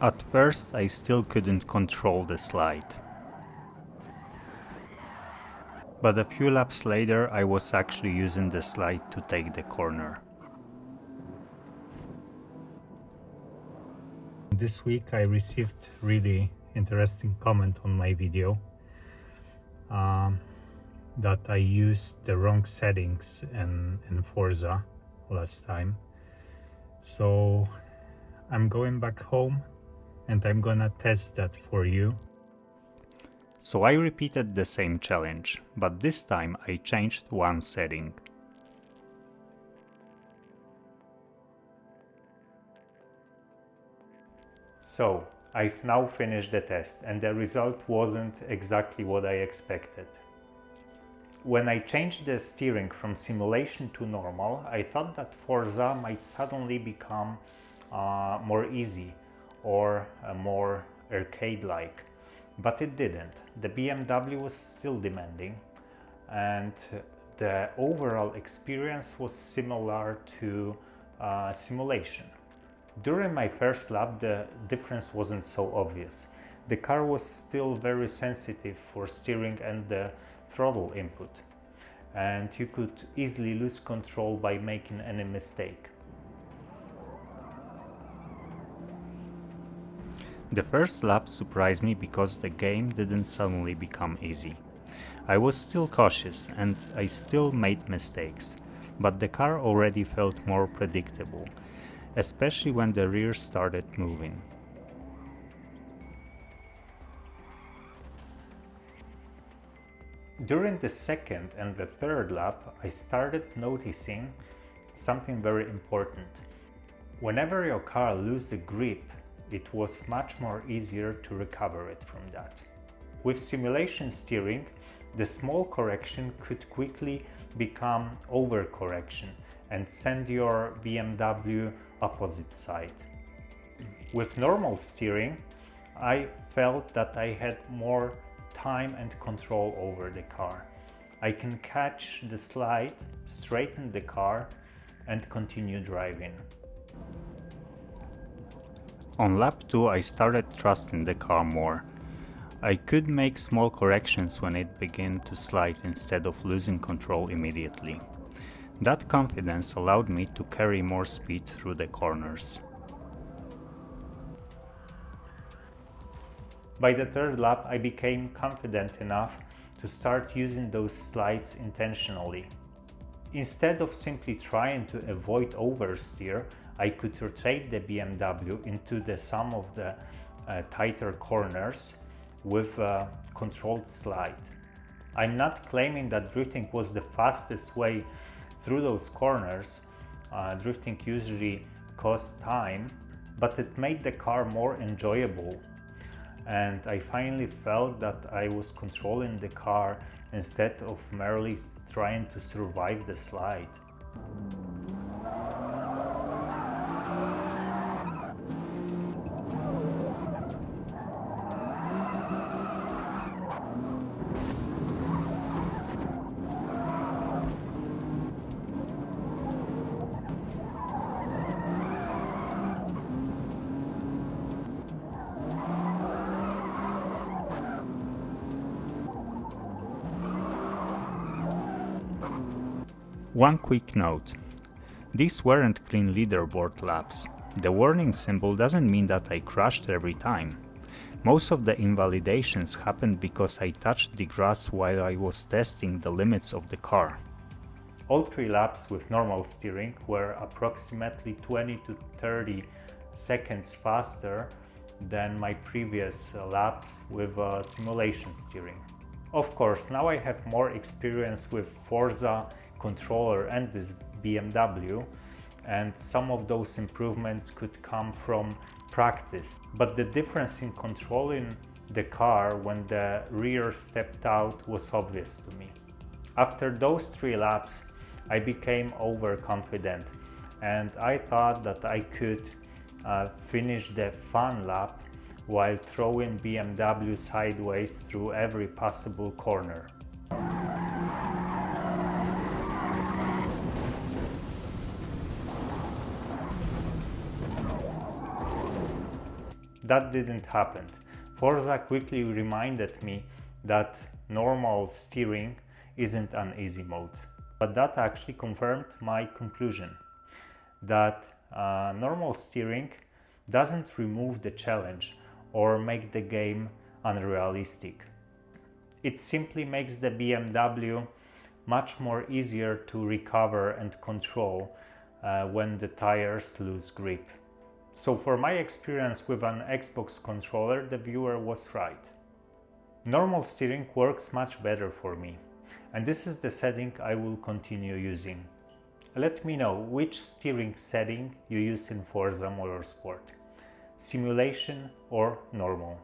At first I still couldn't control the slide. But a few laps later I was actually using the slide to take the corner. This week I received really interesting comment on my video that I used the wrong settings in Forza last time. So I'm going back home and I'm gonna test that for you. So I repeated the same challenge, but this time I changed one setting. So I've now finished the test and the result wasn't exactly what I expected. When I changed the steering from simulation to normal, I thought that Forza might suddenly become more easy or more arcade-like, but it didn't. The BMW was still demanding and the overall experience was similar to simulation. During my first lap, the difference wasn't so obvious. The car was still very sensitive for steering and the throttle input, and you could easily lose control by making any mistake. The first lap surprised me because the game didn't suddenly become easy. I was still cautious and I still made mistakes, but the car already felt more predictable, especially when the rear started moving. During the second and the third lap, I started noticing something very important. Whenever your car loses the grip, it was much more easier to recover it from that. With simulation steering, the small correction could quickly become overcorrection and send your BMW opposite side. With normal steering, I felt that I had more time and control over the car. I can catch the slide, straighten the car, and continue driving. On lap 2 I started trusting the car more. I could make small corrections when it began to slide instead of losing control immediately. That confidence allowed me to carry more speed through the corners. By the third lap, I became confident enough to start using those slides intentionally. Instead of simply trying to avoid oversteer, I could rotate the BMW into some of the tighter corners with a controlled slide. I'm not claiming that drifting was the fastest way through those corners. Drifting usually costs time, but it made the car more enjoyable. And I finally felt that I was controlling the car instead of merely trying to survive the slide. One quick note. These weren't clean leaderboard laps. The warning symbol doesn't mean that I crashed every time. Most of the invalidations happened because I touched the grass while I was testing the limits of the car. All 3 laps with normal steering were approximately 20 to 30 seconds faster than my previous laps with simulation steering. Of course, now I have more experience with Forza controller and this BMW, and some of those improvements could come from practice. But the difference in controlling the car when the rear stepped out was obvious to me. After those 3 laps, I became overconfident and I thought that I could finish the fun lap while throwing BMW sideways through every possible corner. that didn't happen. Forza quickly reminded me that normal steering isn't an easy mode. But that actually confirmed my conclusion that normal steering doesn't remove the challenge or make the game unrealistic. It simply makes the BMW much more easier to recover and control when the tires lose grip. So for my experience with an Xbox controller, the viewer was right. Normal steering works much better for me, and this is the setting I will continue using. Let me know which steering setting you use in Forza Motorsport, simulation or normal.